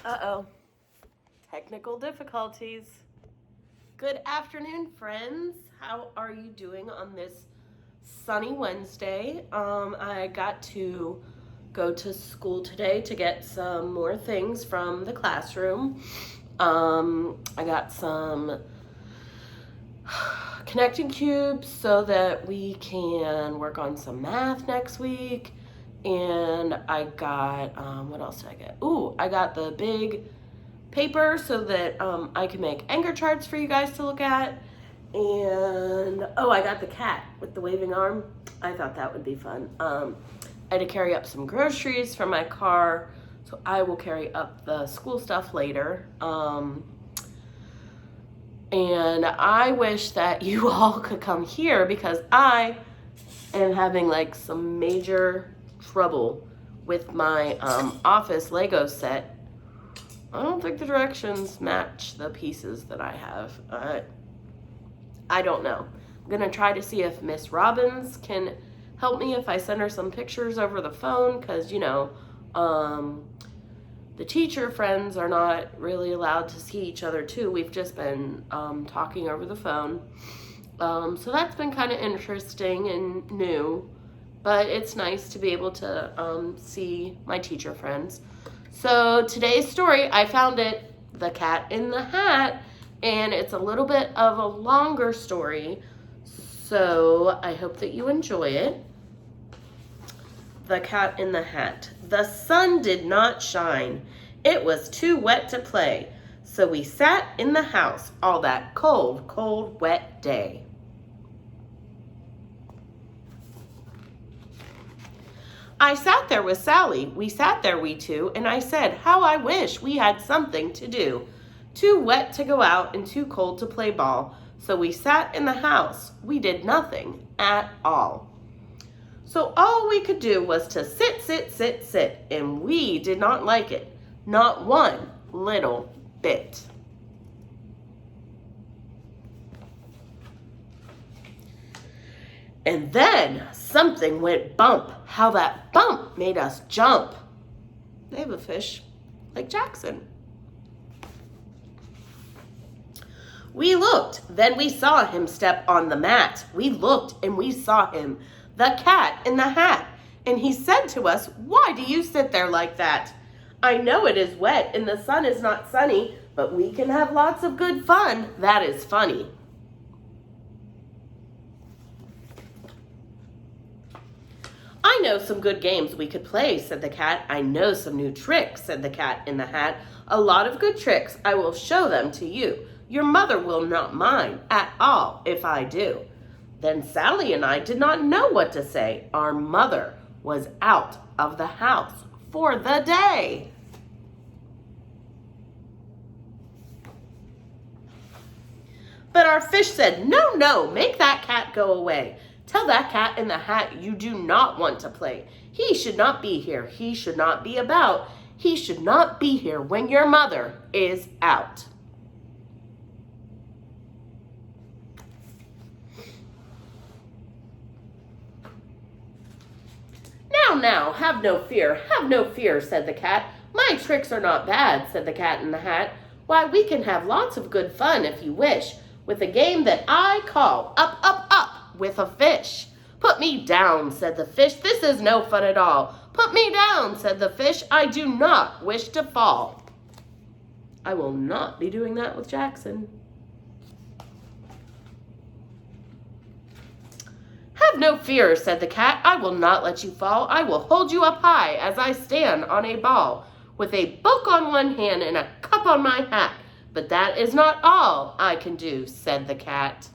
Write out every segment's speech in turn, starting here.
Uh-oh. Technical difficulties. Good afternoon, friends. How are you doing on this sunny Wednesday? I got to go to school today to get some more things from the classroom. I got some connecting cubes so that we can work on some math next week. And I got, what else did I get? Ooh, I got the big paper so that I can make anchor charts for you guys to look at. And, oh, I got the cat with the waving arm. I thought that would be fun. I had to carry up some groceries from my car, so I will carry up the school stuff later. And I wish that you all could come here because I am having like some major trouble with my office Lego set. I don't think the directions match the pieces that I have. I don't know. I'm gonna try to see if Miss Robbins can help me if I send her some pictures over the phone, because you know, the teacher friends are not really allowed to see each other too. We've just been talking over the phone. So that's been kind of interesting and new, but it's nice to be able to see my teacher friends. So today's story, I found it, The Cat in the Hat, and it's a little bit of a longer story, so I hope that you enjoy it. The Cat in the Hat. The sun did not shine. It was too wet to play, so we sat in the house all that cold, cold, wet day. I sat there with Sally. We sat there, we two, and I said, how I wish we had something to do. Too wet to go out and too cold to play ball, so we sat in the house. We did nothing at all. So all we could do was to sit, sit, sit, sit, and we did not like it. Not one little bit. And then something went bump. How that bump made us jump. They have a fish like Jackson. We looked, then we saw him step on the mat. We looked and we saw him, the cat in the hat. And he said to us, why do you sit there like that? I know it is wet and the sun is not sunny, but we can have lots of good fun. That is funny. I know some good games we could play, said the cat. I know some new tricks, said the cat in the hat. A lot of good tricks. I will show them to you. Your mother will not mind at all if I do. Then Sally and I did not know what to say. Our mother was out of the house for the day. But our fish said, no, no, make that cat go away. Tell that cat in the hat you do not want to play. He should not be here. He should not be about. He should not be here when your mother is out. Now, have no fear, said the cat. My tricks are not bad, said the cat in the hat. Why, we can have lots of good fun if you wish, with a game that I call Up, Up, Up with a Fish. Put me down, said the fish. This is no fun at all. Put me down, said the fish. I do not wish to fall. I will not be doing that with Jackson. Have no fear, said the cat. I will not let you fall. I will hold you up high as I stand on a ball, with a book on one hand and a cup on my hat. But that is not all I can do, said the cat.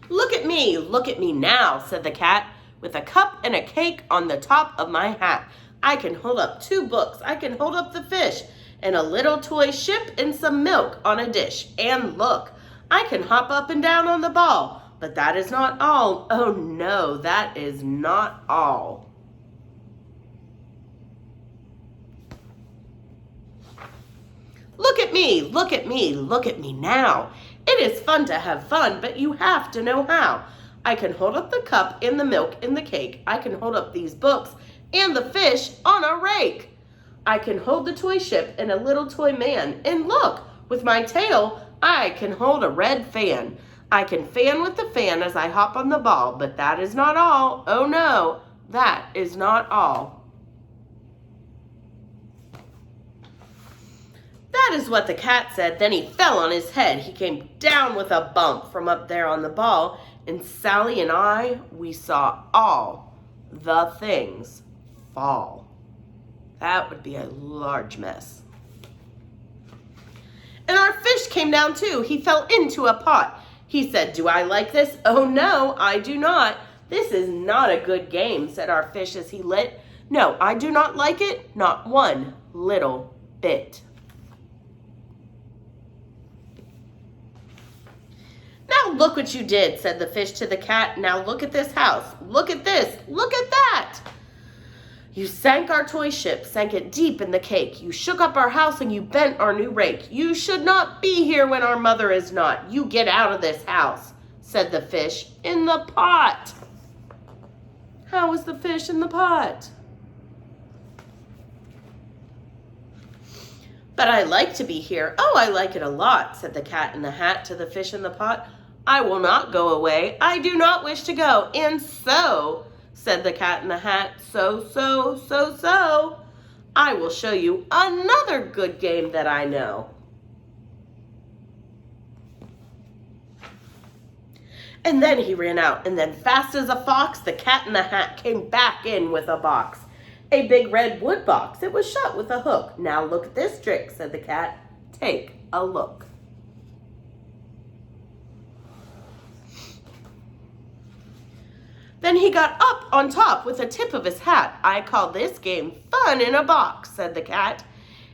Look at me now, said the cat, with a cup and a cake on the top of my hat. I can hold up 2 books. I can hold up the fish and a little toy ship and some milk on a dish. And look, I can hop up and down on the ball, but that is not all. Oh no, that is not all. Look at me now. It is fun to have fun, but you have to know how. I can hold up the cup and the milk and the cake. I can hold up these books and the fish on a rake. I can hold the toy ship and a little toy man. And look, with my tail, I can hold a red fan. I can fan with the fan as I hop on the ball, but that is not all. Oh no, that is not all. That is what the cat said. Then he fell on his head. He came down with a bump from up there on the ball, and Sally and I, we saw all the things fall. That would be a large mess. And our fish came down too. He fell into a pot. He said, "Do I like this?" "Oh no, I do not. This is not a good game," said our fish as he lit. "No, I do not like it, not one little bit." "Now look what you did," said the fish to the cat. "Now look at this house. Look at this. Look at that. You sank our toy ship, sank it deep in the cake. You shook up our house and you bent our new rake. You should not be here when our mother is not. You get out of this house," said the fish in the pot. How was the fish in the pot? "But I like to be here. Oh, I like it a lot," said the cat in the hat to the fish in the pot. "I will not go away. I do not wish to go. And so," said the cat in the hat, so, "I will show you another good game that I know." And then he ran out, and then fast as a fox, the cat in the hat came back in with a box. A big red wood box. It was shut with a hook. "Now look at this trick," said the cat. "Take a look." Then he got up on top with the tip of his hat. "I call this game Fun in a Box," said the cat.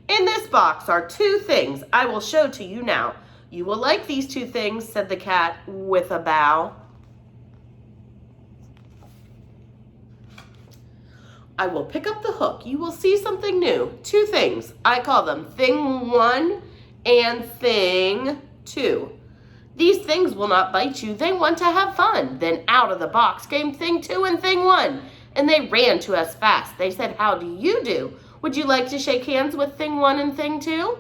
"In this box are two things I will show to you now. You will like these two things," said the cat with a bow. "I will pick up the hook. You will see something new. Two things. I call them Thing 1 and Thing 2. These things will not bite you. They want to have fun." Then out of the box came Thing 2 and Thing 1, and they ran to us fast. They said, "How do you do? Would you like to shake hands with Thing 1 and Thing 2?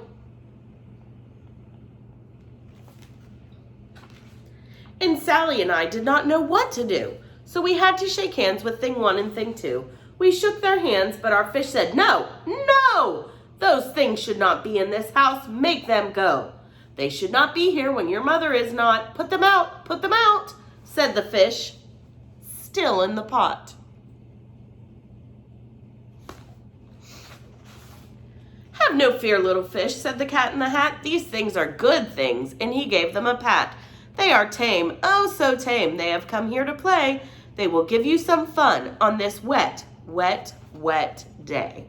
And Sally and I did not know what to do, so we had to shake hands with Thing 1 and Thing 2. We shook their hands, but our fish said, "No, no! Those things should not be in this house. Make them go. They should not be here when your mother is not. Put them out," said the fish, still in the pot. "Have no fear, little fish," said the cat in the hat. "These things are good things," and he gave them a pat. "They are tame, oh so tame. They have come here to play. They will give you some fun on this wet, wet, wet day."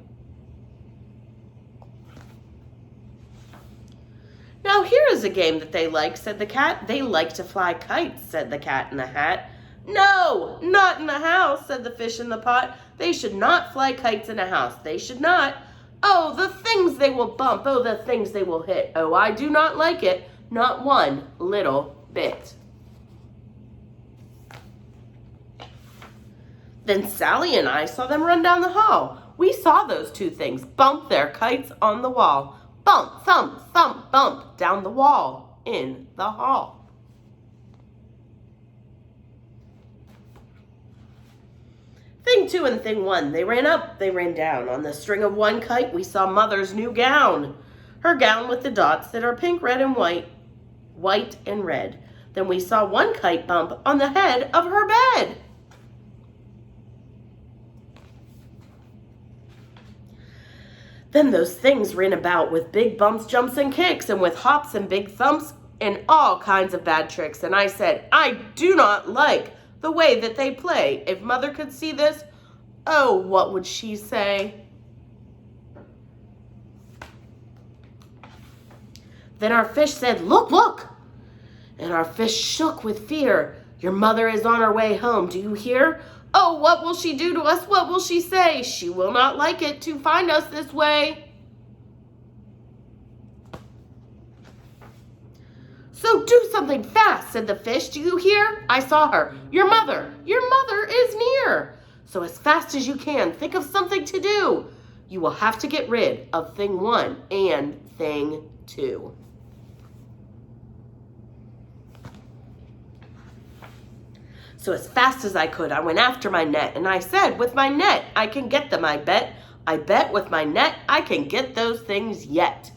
"Now here is a game that they like," said the cat. "They like to fly kites," said the cat in the hat. "No, not in the house," said the fish in the pot. "They should not fly kites in a house. They should not. Oh, the things they will bump. Oh, the things they will hit. Oh, I do not like it, not one little bit." Then Sally and I saw them run down the hall. We saw those two things bump their kites on the wall. Bump, thump, thump, bump down the wall in the hall. Thing 2 and Thing 1, they ran up, they ran down. On the string of one kite, we saw Mother's new gown. Her gown with the dots that are pink, red, and white, white and red. Then we saw one kite bump on the head of her bed. Then those things ran about with big bumps, jumps, and kicks, and with hops and big thumps and all kinds of bad tricks. And I said, "I do not like the way that they play. If Mother could see this, oh, what would she say?" Then our fish said, "Look, look!" And our fish shook with fear. "Your mother is on her way home. Do you hear? Oh, what will she do to us? What will she say? She will not like it to find us this way." "So do something fast," said the fish. "Do you hear? I saw her. Your mother is near." So as fast as you can, think of something to do. You will have to get rid of thing 1 and thing 2. So as fast as I could, I went after my net, and I said, with my net, I can get them, I bet. I bet with my net, I can get those things yet.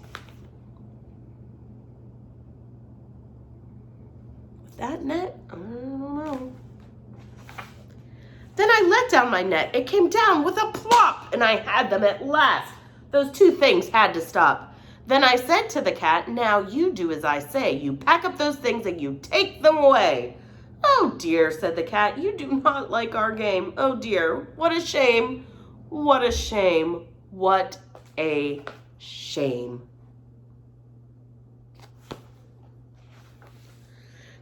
With that net, I don't know. Then I let down my net. It came down with a plop, and I had them at last. Those 2 things had to stop. Then I said to the cat, now you do as I say. You pack up those things and you take them away. Oh dear, said the cat, you do not like our game. Oh dear, what a shame. What a shame. What a shame.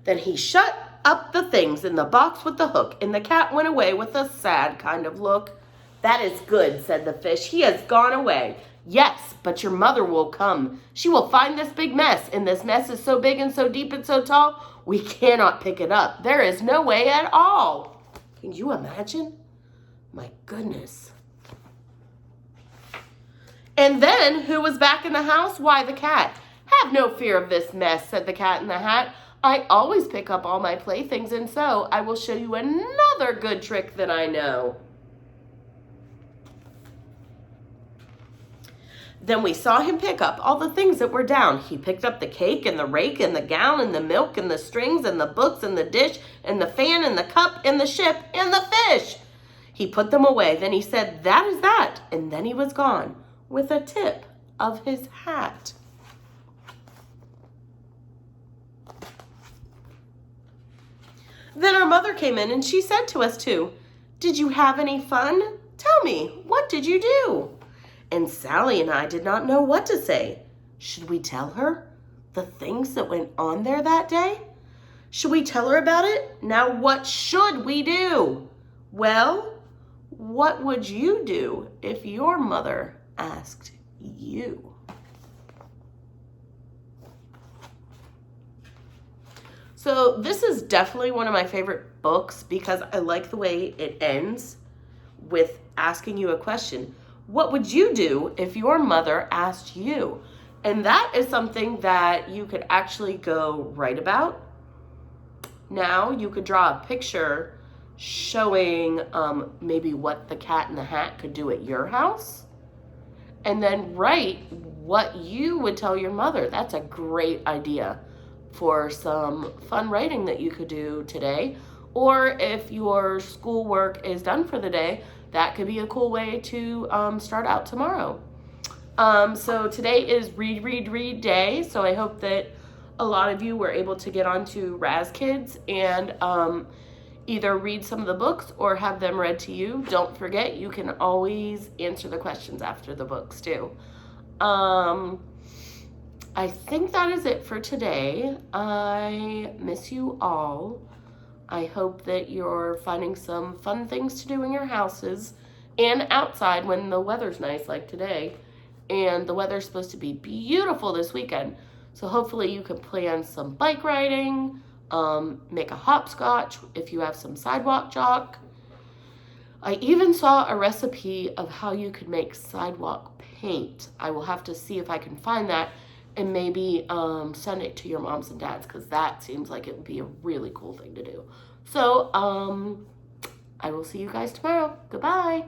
Then he shut up the things in the box with the hook, and the cat went away with a sad kind of look. That is good, said the fish. He has gone away. Yes, but your mother will come. She will find this big mess, and this mess is so big and so deep and so tall, we cannot pick it up. There is no way at all. Can you imagine? My goodness. And then, who was back in the house? Why, the cat. Have no fear of this mess, said the cat in the hat. I always pick up all my playthings, and so I will show you another good trick that I know. Then we saw him pick up all the things that were down. He picked up the cake and the rake and the gown and the milk and the strings and the books and the dish and the fan and the cup and the ship and the fish. He put them away. Then he said, that is that. And then he was gone with a tip of his hat. Then our mother came in and she said to us too, did you have any fun? Tell me, what did you do? And Sally and I did not know what to say. Should we tell her the things that went on there that day? Should we tell her about it? Now what should we do? Well, what would you do if your mother asked you? So this is definitely one of my favorite books because I like the way it ends with asking you a question. What would you do if your mother asked you? And that is something that you could actually go write about. Now you could draw a picture showing maybe what the cat in the hat could do at your house. And then write what you would tell your mother. That's a great idea for some fun writing that you could do today. Or if your schoolwork is done for the day, that could be a cool way to start out tomorrow. So today is read day. So I hope that a lot of you were able to get onto Raz Kids and either read some of the books or have them read to you. Don't forget, you can always answer the questions after the books too. I think that is it for today. I miss you all. I hope that you're finding some fun things to do in your houses and outside when the weather's nice like today. And the weather's supposed to be beautiful this weekend. So hopefully you can plan some bike riding, make a hopscotch if you have some sidewalk chalk. I even saw a recipe of how you could make sidewalk paint. I will have to see if I can find that and maybe send it to your moms and dads because that seems like it would be a really cool thing to do. So I will see you guys tomorrow. Goodbye.